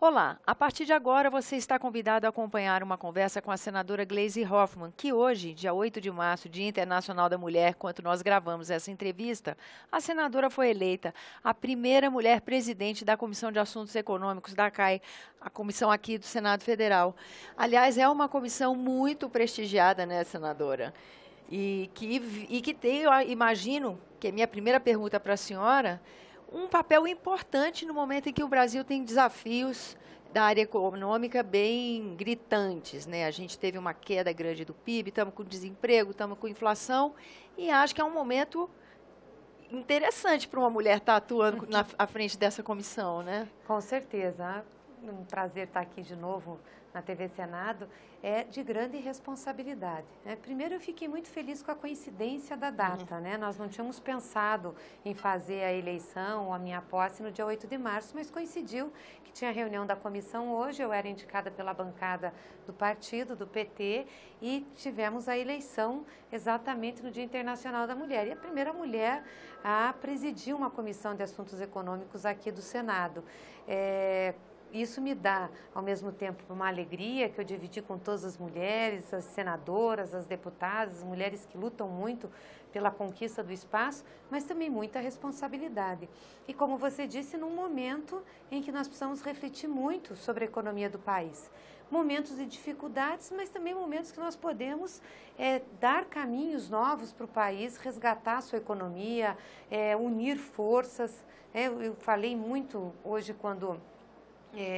Olá, a partir de agora você está convidado a acompanhar uma conversa com a senadora Gleisi Hoffmann, que hoje, dia 8 de março, Dia Internacional da Mulher, quando nós gravamos essa entrevista, a senadora foi eleita a primeira mulher presidente da Comissão de Assuntos Econômicos da CAI, a comissão aqui do Senado Federal. Aliás, é uma comissão muito prestigiada, né, senadora? E que tem, eu imagino, que é a minha primeira pergunta para a senhora, um papel importante no momento em que o Brasil tem desafios da área econômica bem gritantes, né? A gente teve uma queda grande do PIB, estamos com desemprego, estamos com inflação, e acho que é um momento interessante para uma mulher estar atuando à frente dessa comissão, né? Com certeza. Um prazer estar aqui de novo na TV Senado, é de grande responsabilidade, né? Primeiro, eu fiquei muito feliz com a coincidência da data, né? Nós não tínhamos pensado em fazer a eleição, a minha posse no dia 8 de março, mas coincidiu que tinha reunião da comissão hoje, eu era indicada pela bancada do partido, do PT, e tivemos a eleição exatamente no Dia Internacional da Mulher. E a primeira mulher a presidir uma comissão de assuntos econômicos aqui do Senado. Isso me dá, ao mesmo tempo, uma alegria que eu dividi com todas as mulheres, as senadoras, as deputadas, as mulheres que lutam muito pela conquista do espaço, mas também muita responsabilidade. E como você disse, num momento em que nós precisamos refletir muito sobre a economia do país. Momentos de dificuldades, mas também momentos que nós podemos dar caminhos novos para o país, resgatar a sua economia, unir forças. Eu falei muito hoje quando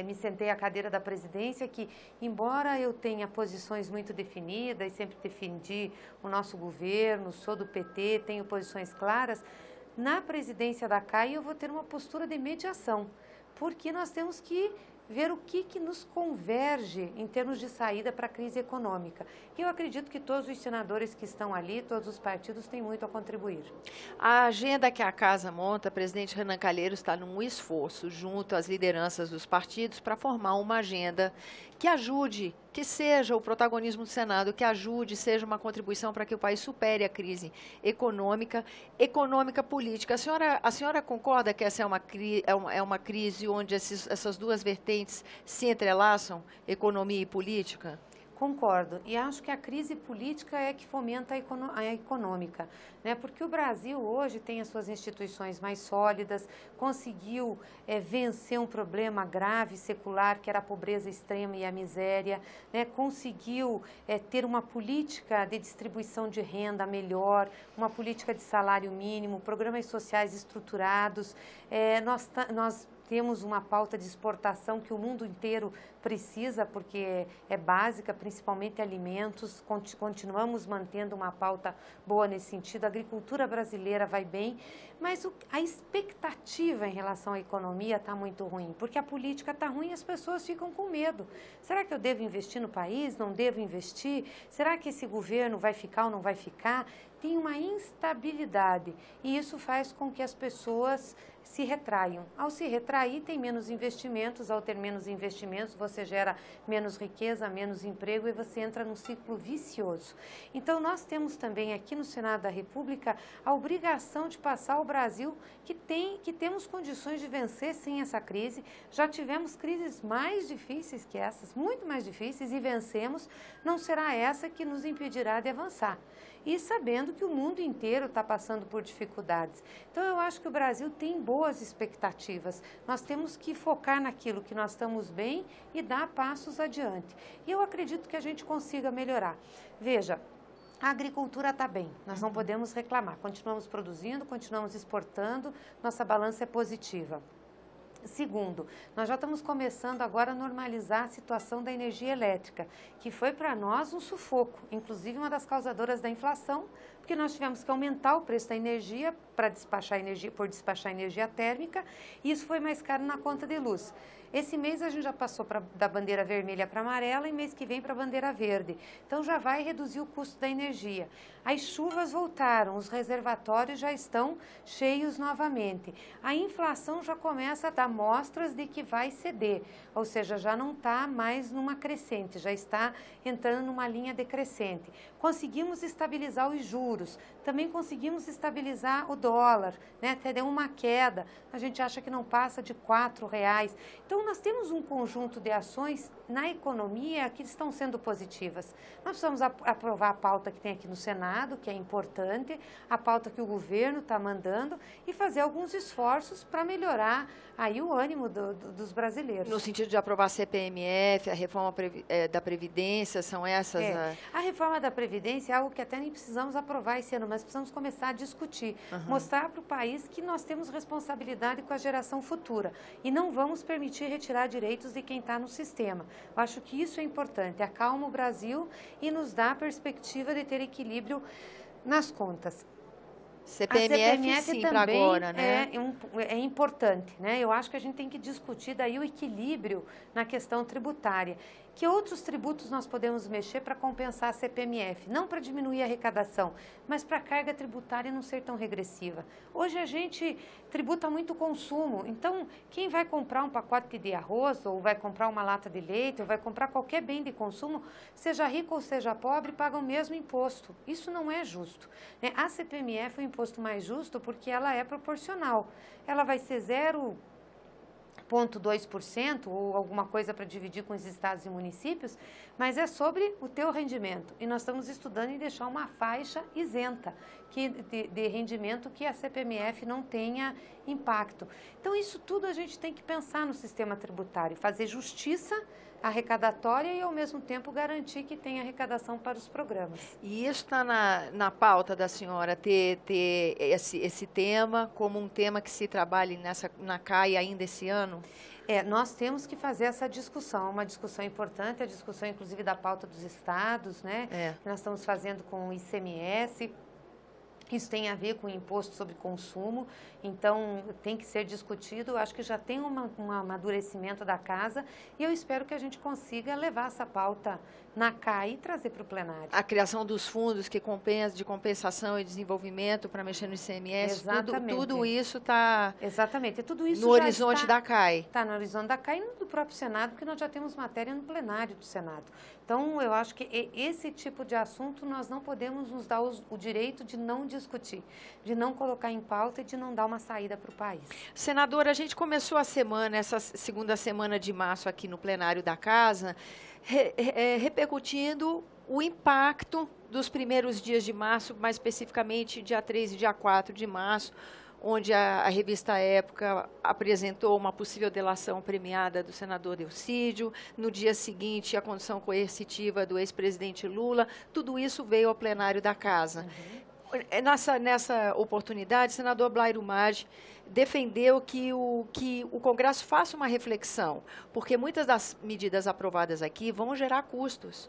me sentei à cadeira da presidência que, embora eu tenha posições muito definidas e sempre defendi o nosso governo, sou do PT, tenho posições claras, na presidência da CAI eu vou ter uma postura de mediação, porque nós temos que ver o que nos converge em termos de saída para a crise econômica. E eu acredito que todos os senadores que estão ali, todos os partidos, têm muito a contribuir. A agenda que a Casa monta, o presidente Renan Calheiros está num esforço junto às lideranças dos partidos para formar uma agenda que ajude, que seja o protagonismo do Senado, que ajude, seja uma contribuição para que o país supere a crise econômica, política. A senhora concorda que essa é uma crise onde essas duas vertentes se entrelaçam, economia e política? Concordo. E acho que a crise política é que fomenta a econômica, né? Porque o Brasil hoje tem as suas instituições mais sólidas, conseguiu vencer um problema grave secular, que era a pobreza extrema e a miséria, né? Conseguiu ter uma política de distribuição de renda melhor, uma política de salário mínimo, programas sociais estruturados. Nós temos uma pauta de exportação que o mundo inteiro precisa, porque é básica, principalmente alimentos. Continuamos mantendo uma pauta boa nesse sentido. A agricultura brasileira vai bem, mas a expectativa em relação à economia está muito ruim, porque a política está ruim e as pessoas ficam com medo. Será que eu devo investir no país? Não devo investir? Será que esse governo vai ficar ou não vai ficar? Tem uma instabilidade e isso faz com que as pessoas se retraiam. Ao se retrair, tem menos investimentos. Ao ter menos investimentos, você gera menos riqueza, menos emprego e você entra num ciclo vicioso. Então, nós temos também aqui no Senado da República a obrigação de passar ao Brasil que temos condições de vencer sem essa crise. Já tivemos crises mais difíceis que essas, muito mais difíceis, e vencemos. Não será essa que nos impedirá de avançar. E sabendo que o mundo inteiro está passando por dificuldades. Então, eu acho que o Brasil tem boas expectativas. Nós temos que focar naquilo que nós estamos bem e dar passos adiante. E eu acredito que a gente consiga melhorar. Veja, a agricultura está bem, nós não podemos reclamar. Continuamos produzindo, continuamos exportando, nossa balança é positiva. Segundo, nós já estamos começando agora a normalizar a situação da energia elétrica, que foi para nós um sufoco, inclusive uma das causadoras da inflação, porque nós tivemos que aumentar o preço da energia para despachar energia térmica, e isso foi mais caro na conta de luz. Esse mês a gente já passou da bandeira vermelha para amarela e mês que vem para a bandeira verde. Então já vai reduzir o custo da energia. As chuvas voltaram, os reservatórios já estão cheios novamente. A inflação já começa a dar mostras de que vai ceder, ou seja, já não está mais numa crescente, já está entrando numa linha decrescente. Conseguimos estabilizar os juros, também conseguimos estabilizar o dólar, né? Até deu uma queda, a gente acha que não passa de R$ 4. Então Então, nós temos um conjunto de ações na economia que estão sendo positivas. Nós precisamos aprovar a pauta que tem aqui no Senado, que é importante, a pauta que o governo está mandando e fazer alguns esforços para melhorar aí o ânimo dos brasileiros. No sentido de aprovar a CPMF, a reforma da Previdência, são essas? A reforma da Previdência é algo que até nem precisamos aprovar esse ano, mas precisamos começar a discutir, mostrar para o país que nós temos responsabilidade com a geração futura e não vamos permitir retirar direitos de quem está no sistema. Eu acho que isso é importante, acalma o Brasil e nos dá a perspectiva de ter equilíbrio nas contas. CPMF sim, para agora, né? É importante, né? Eu acho que a gente tem que discutir daí o equilíbrio na questão tributária. Que outros tributos nós podemos mexer para compensar a CPMF? Não para diminuir a arrecadação, mas para a carga tributária não ser tão regressiva. Hoje a gente tributa muito o consumo, então quem vai comprar um pacote de arroz, ou vai comprar uma lata de leite, ou vai comprar qualquer bem de consumo, seja rico ou seja pobre, paga o mesmo imposto. Isso não é justo, né? A CPMF é o imposto mais justo porque ela é proporcional. Ela vai ser 0,2% ou alguma coisa para dividir com os estados e municípios, mas é sobre o teu rendimento. E nós estamos estudando em deixar uma faixa isenta de rendimento que a CPMF não tenha impacto. Então, isso tudo a gente tem que pensar no sistema tributário, fazer justiça arrecadatória e, ao mesmo tempo, garantir que tenha arrecadação para os programas. E isso está na pauta da senhora, ter esse tema como um tema que se trabalhe na CAI ainda esse ano? Nós temos que fazer essa discussão, uma discussão importante, a discussão, inclusive, da pauta dos estados, né? Nós estamos fazendo com o ICMS. Isso tem a ver com o imposto sobre consumo, então tem que ser discutido. Eu acho que já tem um amadurecimento da casa e eu espero que a gente consiga levar essa pauta na CAI e trazer para o plenário. A criação dos fundos de compensação e desenvolvimento para mexer no ICMS, exatamente. Tudo isso está no horizonte da CAI. Está no horizonte da CAI e do próprio Senado, porque nós já temos matéria no plenário do Senado. Então, eu acho que esse tipo de assunto nós não podemos nos dar o direito de não discutir, de não colocar em pauta e de não dar uma saída para o país. Senadora, a gente começou a semana, essa segunda semana de março aqui no plenário da Casa, repercutindo o impacto dos primeiros dias de março, mais especificamente dia 3 e dia 4 de março, onde a revista Época apresentou uma possível delação premiada do senador Delcídio. No dia seguinte, a condição coercitiva do ex-presidente Lula. Tudo isso veio ao plenário da Casa. Nessa oportunidade, o senador Blairo Maggi defendeu que o Congresso faça uma reflexão, porque muitas das medidas aprovadas aqui vão gerar custos,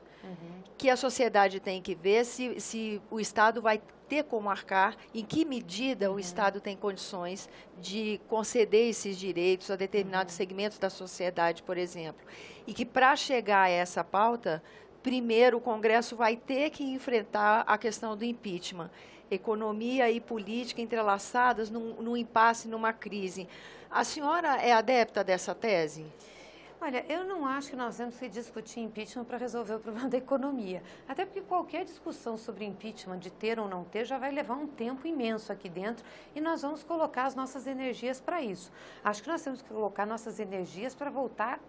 que a sociedade tem que ver se o Estado vai ter como arcar, em que medida o Estado tem condições de conceder esses direitos a determinados segmentos da sociedade, por exemplo. E que, para chegar a essa pauta, primeiro o Congresso vai ter que enfrentar a questão do impeachment. Economia e política entrelaçadas num impasse, numa crise. A senhora é adepta dessa tese? Olha, eu não acho que nós temos que discutir impeachment para resolver o problema da economia. Até porque qualquer discussão sobre impeachment, de ter ou não ter, já vai levar um tempo imenso aqui dentro e nós vamos colocar as nossas energias para isso. Acho que nós temos que colocar nossas energias para votar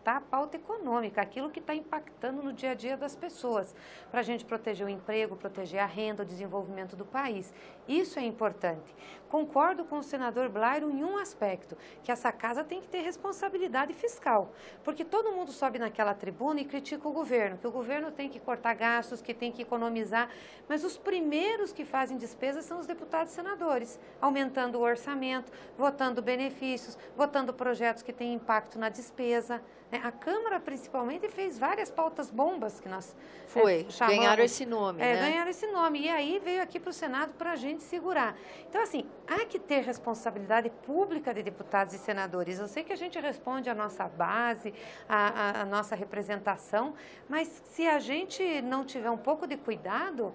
a pauta econômica, aquilo que está impactando no dia a dia das pessoas, para a gente proteger o emprego, proteger a renda, o desenvolvimento do país. Isso é importante. Concordo com o senador Blairo em um aspecto, que essa casa tem que ter responsabilidade fiscal, porque todo mundo sobe naquela tribuna e critica o governo, que o governo tem que cortar gastos, que tem que economizar, mas os primeiros que fazem despesas são os deputados e senadores, aumentando o orçamento, votando benefícios, votando projetos que têm impacto na despesa. A Câmara, principalmente, fez várias pautas bombas que nós chamamos. Ganharam esse nome, né? Ganharam esse nome. E aí veio aqui para o Senado para a gente segurar. Então, assim, há que ter responsabilidade pública de deputados e senadores. Eu sei que a gente responde à nossa base, à nossa representação, mas se a gente não tiver um pouco de cuidado,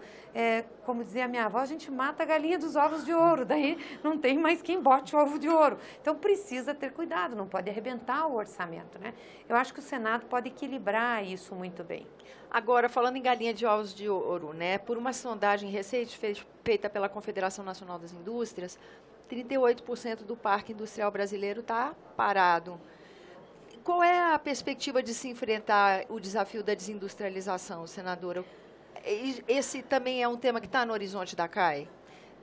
como dizia a minha avó, a gente mata a galinha dos ovos de ouro. Daí não tem mais quem bote o ovo de ouro. Então, precisa ter cuidado, não pode arrebentar o orçamento, né? Eu acho que o Senado pode equilibrar isso muito bem. Agora, falando em galinha de ovos de ouro, né? Por uma sondagem recente feita pela Confederação Nacional das Indústrias, 38% do parque industrial brasileiro está parado. Qual é a perspectiva de se enfrentar o desafio da desindustrialização, senadora? Esse também é um tema que está no horizonte da CAI?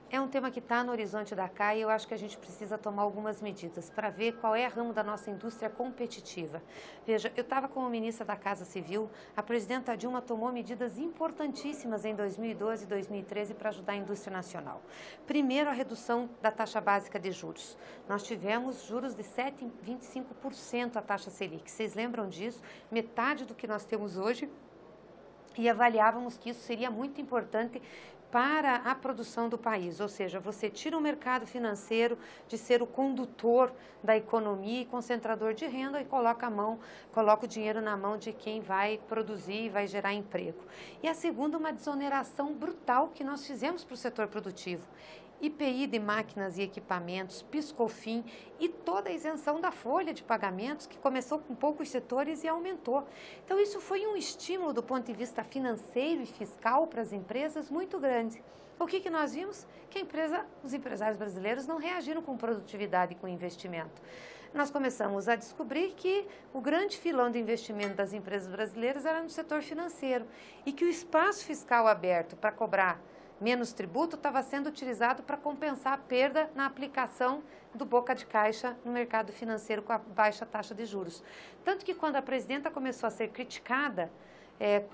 É um tema que está no horizonte da CAI e eu acho que a gente precisa tomar algumas medidas para ver qual é a ramo da nossa indústria competitiva. Veja, eu estava como ministra da Casa Civil, a presidenta Dilma tomou medidas importantíssimas em 2012 e 2013 para ajudar a indústria nacional. Primeiro, a redução da taxa básica de juros. Nós tivemos juros de 7,25% a taxa Selic. Vocês lembram disso? Metade do que nós temos hoje. E avaliávamos que isso seria muito importante para a produção do país, ou seja, você tira o mercado financeiro de ser o condutor da economia e concentrador de renda e coloca o dinheiro na mão de quem vai produzir e vai gerar emprego. E a segunda, uma desoneração brutal que nós fizemos para o setor produtivo. IPI de máquinas e equipamentos, PIS/COFINS e toda a isenção da folha de pagamentos, que começou com poucos setores e aumentou. Então, isso foi um estímulo do ponto de vista financeiro e fiscal para as empresas muito grande. O que nós vimos? Que os empresários brasileiros não reagiram com produtividade e com investimento. Nós começamos a descobrir que o grande filão de investimento das empresas brasileiras era no setor financeiro e que o espaço fiscal aberto para cobrar menos tributo estava sendo utilizado para compensar a perda na aplicação do boca de caixa no mercado financeiro com a baixa taxa de juros. Tanto que quando a presidenta começou a ser criticada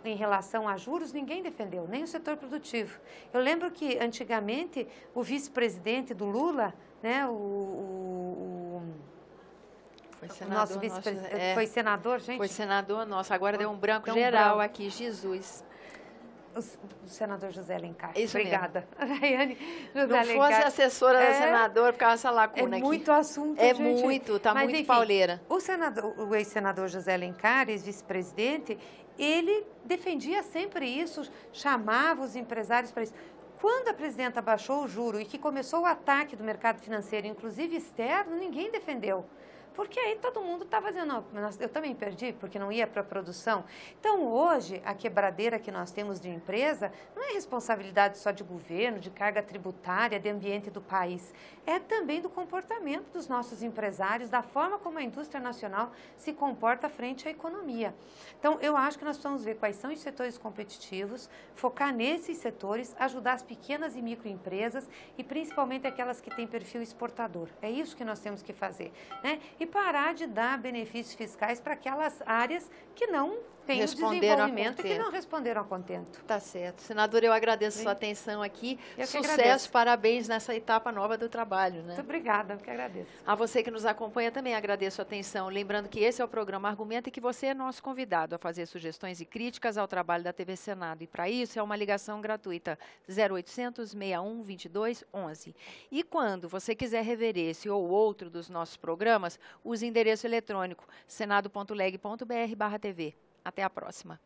em relação a juros, ninguém defendeu, nem o setor produtivo. Eu lembro que antigamente o vice-presidente do Lula, né, nosso vice-presidente, foi senador, gente? Foi senador nosso, agora deu um branco geral aqui, Jesus. O senador José Alencar. Isso Obrigada. Raiane, José Alencar. Não fosse assessora da senadora, ficava essa lacuna aqui. É muito assunto, gente. Muito, tá muito enfim, pauleira. O ex-senador José Alencar, ex-vice-presidente, ele defendia sempre isso, chamava os empresários para isso. Quando a presidenta baixou o juro e que começou o ataque do mercado financeiro, inclusive externo, ninguém defendeu. Porque aí todo mundo estava dizendo, não, eu também perdi, porque não ia para a produção. Então, hoje, a quebradeira que nós temos de empresa não é responsabilidade só de governo, de carga tributária, de ambiente do país. É também do comportamento dos nossos empresários, da forma como a indústria nacional se comporta frente à economia. Então, eu acho que nós precisamos ver quais são os setores competitivos, focar nesses setores, ajudar as pequenas e microempresas e principalmente aquelas que têm perfil exportador. É isso que nós temos que fazer, né? E parar de dar benefícios fiscais para aquelas áreas que não têm o desenvolvimento e que não responderam a contento. Tá certo. Senadora, eu agradeço a sua atenção aqui. Sucesso, parabéns nessa etapa nova do trabalho, né? Muito obrigada, eu que agradeço. A você que nos acompanha também agradeço a atenção. Lembrando que esse é o programa Argumenta e que você é nosso convidado a fazer sugestões e críticas ao trabalho da TV Senado. E para isso é uma ligação gratuita 0800 61 22 11. E quando você quiser rever esse ou outro dos nossos programas, use o endereço eletrônico senado.leg.br/TV. Até a próxima.